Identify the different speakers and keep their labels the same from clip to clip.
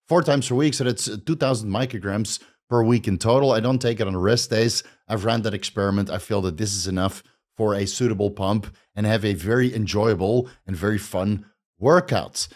Speaker 1: 4 times per week. So that's 2,000 micrograms per week in total. I don't take it on rest days. I've ran that experiment. I feel that this is enough for a suitable pump and have a very enjoyable and very fun workout.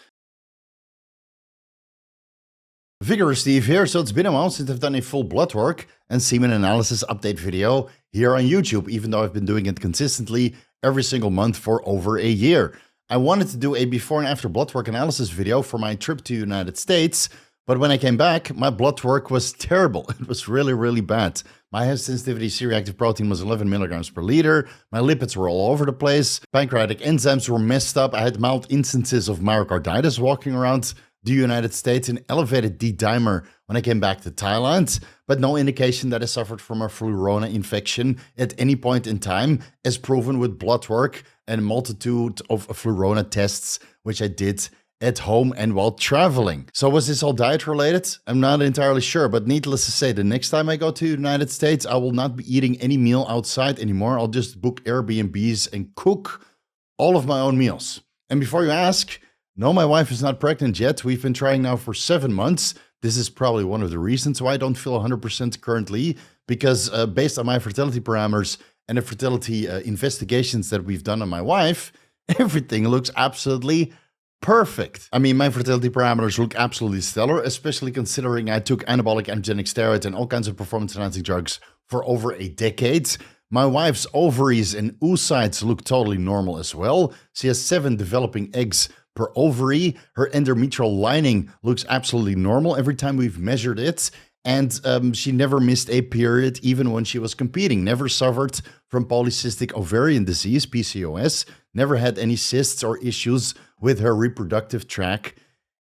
Speaker 1: Vigorous Steve here. So it's been a while since I've done a full blood work and semen analysis update video here on YouTube, even though I've been doing it consistently every single month for over a year. I wanted to do a before and after blood work analysis video for my trip to the United States, but when I came back, my blood work was terrible. It was really, really bad. My high sensitivity C-reactive protein was 11 milligrams per liter. My lipids were all over the place. Pancreatic enzymes were messed up. I had mild instances of myocarditis walking around the United States, an elevated D-dimer when I came back to Thailand, but no indication that I suffered from a flurona infection at any point in time, as proven with blood work and a multitude of flurona tests, which I did at home and while traveling. So was this all diet related? I'm not entirely sure, but needless to say, the next time I go to the United States, I will not be eating any meal outside anymore. I'll just book Airbnbs and cook all of my own meals. And before you ask, no, my wife is not pregnant yet. We've been trying now for 7 months. This is probably one of the reasons why I don't feel 100% currently, because based on my fertility parameters and the fertility investigations that we've done on my wife, everything looks absolutely perfect. I mean, my fertility parameters look absolutely stellar, especially considering I took anabolic androgenic steroids and all kinds of performance-enhancing drugs for over a decade. My wife's ovaries and oocytes look totally normal as well. She has 7 developing eggs per ovary. Her endometrial lining looks absolutely normal every time we've measured it. And she never missed a period, even when she was competing. Never suffered from polycystic ovarian disease, PCOS. Never had any cysts or issues with her reproductive tract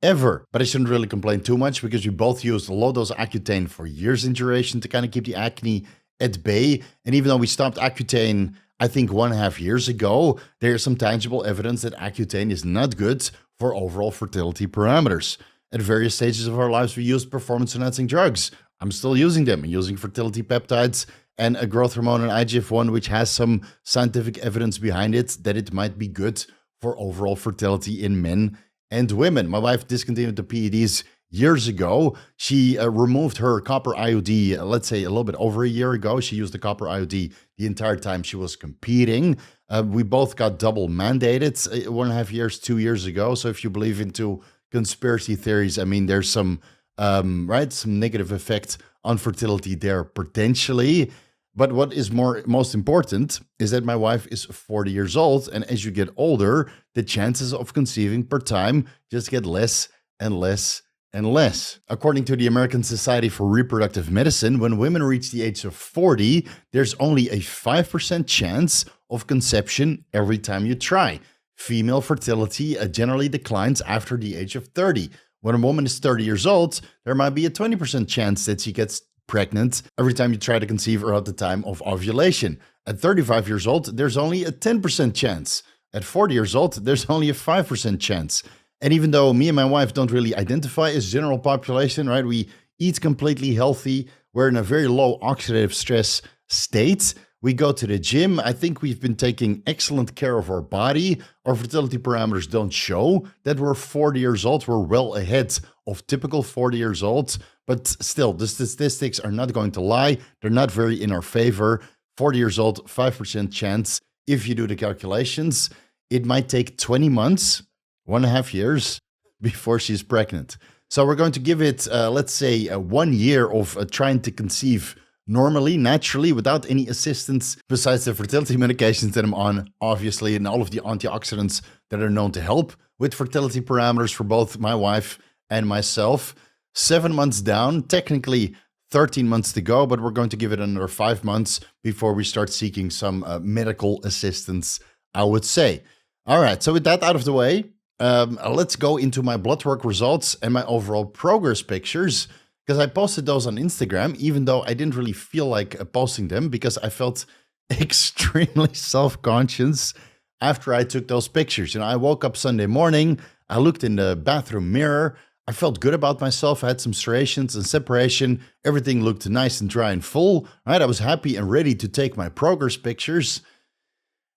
Speaker 1: ever. But I shouldn't really complain too much because we both used low-dose Accutane for years in duration to kind of keep the acne at bay. And even though we stopped Accutane, I think 1.5 years ago, there's some tangible evidence that Accutane is not good for overall fertility parameters. At various stages of our lives, we used performance-enhancing drugs. I'm still using them. I'm using fertility peptides and a growth hormone and IGF-1, which has some scientific evidence behind it that it might be good for overall fertility in men and women. My wife discontinued the PEDs years ago. She removed her copper IUD, let's say a little bit over a year ago. She used the copper IUD the entire time she was competing. We both got double mandated 1.5 years, 2 years ago. So if you believe into conspiracy theories, I mean, there's some, some negative effect on fertility there potentially. But what is most important is that my wife is 40 years old. And as you get older, the chances of conceiving per time just get less and less and less. According to the American Society for Reproductive Medicine, when women reach the age of 40, there's only a 5% chance of conception every time you try. Female fertility generally declines after the age of 30. When a woman is 30 years old, there might be a 20% chance that she gets pregnant every time you try to conceive her at the time of ovulation. At 35 years old, there's only a 10% chance. At 40 years old, there's only a 5% chance. And even though me and my wife don't really identify as general population, right? We eat completely healthy. We're in a very low oxidative stress state. We go to the gym. I think we've been taking excellent care of our body. Our fertility parameters don't show that we're 40 years old. We're well ahead of typical 40 years old. But still, the statistics are not going to lie. They're not very in our favor. 40 years old, 5% chance. If you do the calculations, it might take 20 months, 1.5 years before she's pregnant. So we're going to give it, let's say, 1 year of trying to conceive normally, naturally, without any assistance besides the fertility medications that I'm on, obviously, and all of the antioxidants that are known to help with fertility parameters for both my wife and myself. 7 months down, technically 13 months to go, but we're going to give it another 5 months before we start seeking some medical assistance, I would say. All right, so with that out of the way, let's go into my blood work results and my overall progress pictures, because I posted those on Instagram, even though I didn't really feel like posting them because I felt extremely self-conscious after I took those pictures. You know, I woke up Sunday morning, I looked in the bathroom mirror, I felt good about myself, I had some striations and separation, everything looked nice and dry and full, right? I was happy and ready to take my progress pictures.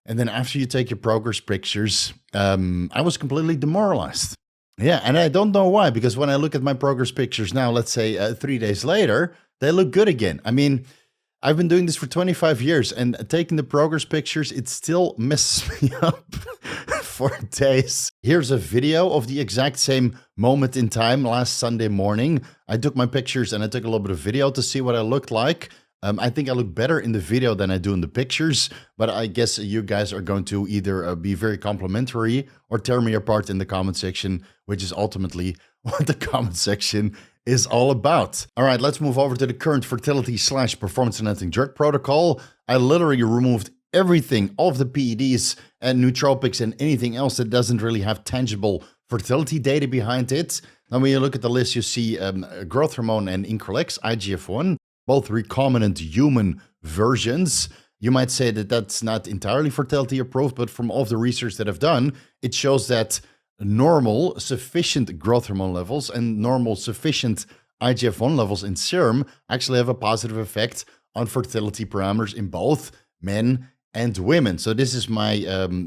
Speaker 1: And then after you take your progress pictures, I was completely demoralized. Yeah, and I don't know why, because when I look at my progress pictures now, let's say 3 days later, they look good again. I mean, I've been doing this for 25 years, and taking the progress pictures, it still messes me up for days. Here's a video of the exact same moment in time last Sunday morning. I took my pictures and I took a little bit of video to see what I looked like. I think I look better in the video than I do in the pictures, but I guess you guys are going to either be very complimentary or tear me apart in the comment section, which is ultimately what the comment section is all about. All right, let's move over to the current fertility / performance enhancing drug protocol. I literally removed everything, all of the PEDs and nootropics and anything else that doesn't really have tangible fertility data behind it. Now, when you look at the list, you see growth hormone and Increlex, IGF-1, both recombinant human versions. You might say that that's not entirely fertility approved, but from all of the research that I've done, it shows that normal, sufficient growth hormone levels and normal, sufficient IGF-1 levels in serum actually have a positive effect on fertility parameters in both men and women. So this is my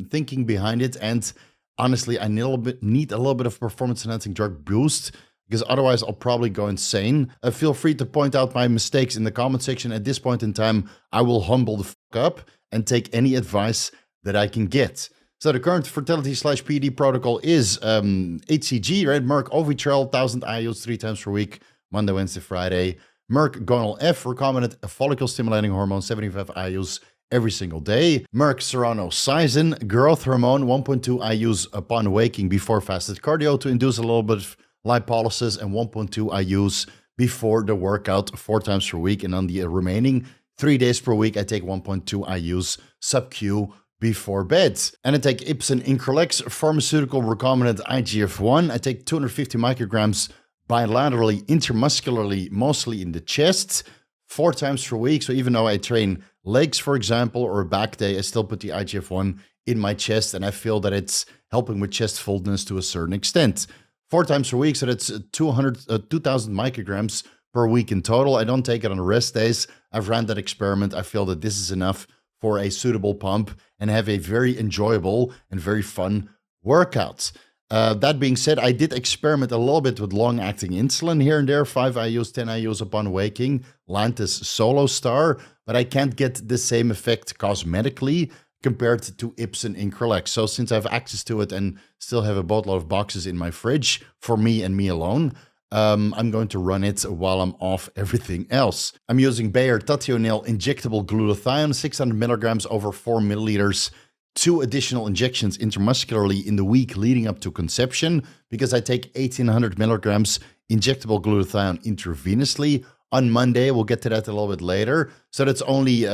Speaker 1: thinking behind it. And honestly, I need a little bit of performance enhancing drug boost, because otherwise I'll probably go insane. Feel free to point out my mistakes in the comment section. At this point in time, I will humble the fuck up and take any advice that I can get. So the current fertility / PD protocol is HCG, right? Merck Ovitrel, 1,000 IUs 3 times per week, Monday, Wednesday, Friday. Merck Gonal F, recombinant follicle stimulating hormone, 75 IUs every single day. Merck Serrano Sizin, growth hormone, 1.2 IUs upon waking before fasted cardio to induce a little bit of lipolysis, and 1.2 IUs before the workout 4 times per week. And on the remaining 3 days per week, I take 1.2 IUs sub-Q before bed. And I take Ipsen Increlex, pharmaceutical recombinant IGF-1. I take 250 micrograms bilaterally, intramuscularly, mostly in the chest, 4 times per week. So even though I train legs, for example, or a back day, I still put the IGF-1 in my chest, and I feel that it's helping with chest fullness to a certain extent. 4 times per week, so that's 2,000 micrograms per week in total. I don't take it on rest days. I've ran that experiment. I feel that this is enough for a suitable pump and have a very enjoyable and very fun workout. That being said, I did experiment a little bit with long-acting insulin here and there, 5 IUs, 10 IUs upon waking, Lantus Solo Star, but I can't get the same effect cosmetically compared to Ipsen Increlex. So since I have access to it and still have a boatload of boxes in my fridge for me and me alone, I'm going to run it while I'm off everything else. I'm using Bayer Tationil injectable glutathione, 600 milligrams over 4 milliliters, 2 additional injections intramuscularly in the week leading up to conception, because I take 1,800 milligrams injectable glutathione intravenously. On Monday, we'll get to that a little bit later. So that's only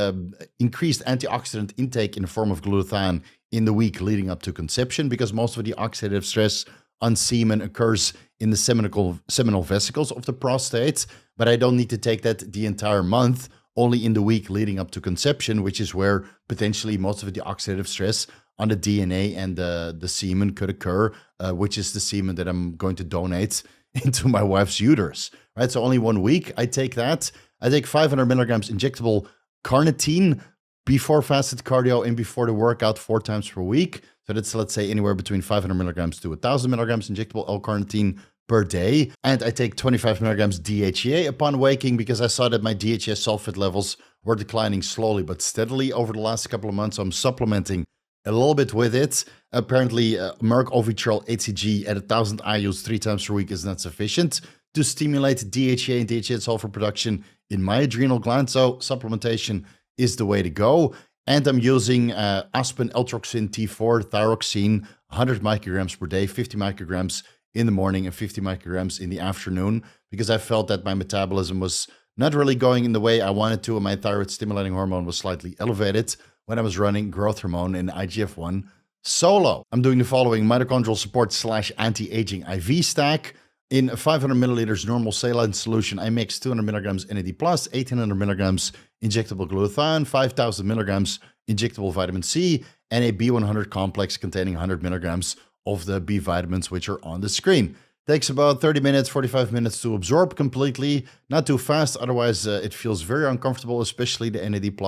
Speaker 1: increased antioxidant intake in the form of glutathione in the week leading up to conception, because most of the oxidative stress on semen occurs in the seminal vesicles of the prostate. But I don't need to take that the entire month, only in the week leading up to conception, which is where potentially most of the oxidative stress on the DNA and the semen could occur, which is the semen that I'm going to donate into my wife's uterus, right? So only 1 week I take that. I take 500 milligrams injectable carnitine before fasted cardio and before the workout 4 times per week. So that's, let's say, anywhere between 500 milligrams to 1,000 milligrams injectable L-carnitine per day. And I take 25 milligrams DHEA upon waking, because I saw that my DHEA sulfate levels were declining slowly but steadily over the last couple of months. So I'm supplementing a little bit with it. Apparently, Merck Ovitrel HCG at 1,000 IUs 3 times per week is not sufficient to stimulate DHEA and DHEA sulfur production in my adrenal gland. So supplementation is the way to go. And I'm using Aspen L-Troxin T4 thyroxine, 100 micrograms per day, 50 micrograms in the morning and 50 micrograms in the afternoon, because I felt that my metabolism was not really going in the way I wanted to, and my thyroid stimulating hormone was slightly elevated when I was running growth hormone and IGF-1 solo. I'm doing the following: mitochondrial support / anti-aging IV stack. In 500 milliliters normal saline solution, I mix 200 milligrams NAD+, 1,800 milligrams injectable glutathione, 5,000 milligrams injectable vitamin C, and a B100 complex containing 100 milligrams of the B vitamins, which are on the screen. Takes about 30 minutes, 45 minutes to absorb completely. Not too fast, otherwise it feels very uncomfortable, especially the NAD+.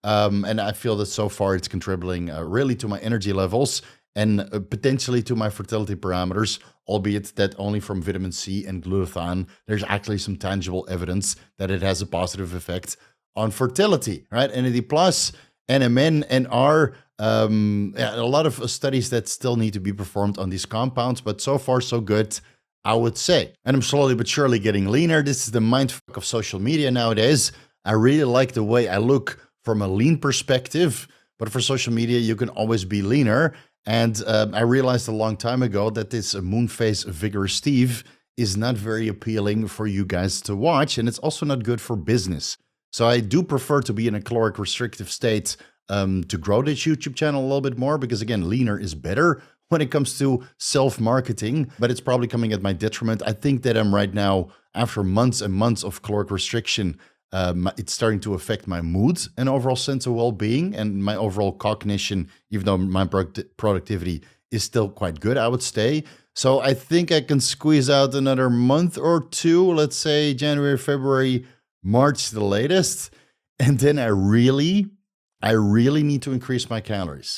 Speaker 1: And I feel that so far it's contributing really to my energy levels and potentially to my fertility parameters, albeit that only from vitamin C and glutathione, there's actually some tangible evidence that it has a positive effect on fertility, right? NAD+, NMN, and R, a lot of studies that still need to be performed on these compounds, but so far so good, I would say. And I'm slowly but surely getting leaner. This is the mindfuck of social media nowadays. I really like the way I look from a lean perspective, but for social media, you can always be leaner. And I realized a long time ago that this Moonface Vigorous Steve is not very appealing for you guys to watch, and it's also not good for business. So I do prefer to be in a caloric restrictive state to grow this YouTube channel a little bit more, because again, leaner is better when it comes to self-marketing, but it's probably coming at my detriment. I think that I'm right now, after months and months of caloric restriction, it's starting to affect my mood and overall sense of well-being and my overall cognition, even though my productivity is still quite good, I would say. So I think I can squeeze out another month or two, let's say January, February, March the latest. And then I really need to increase my calories.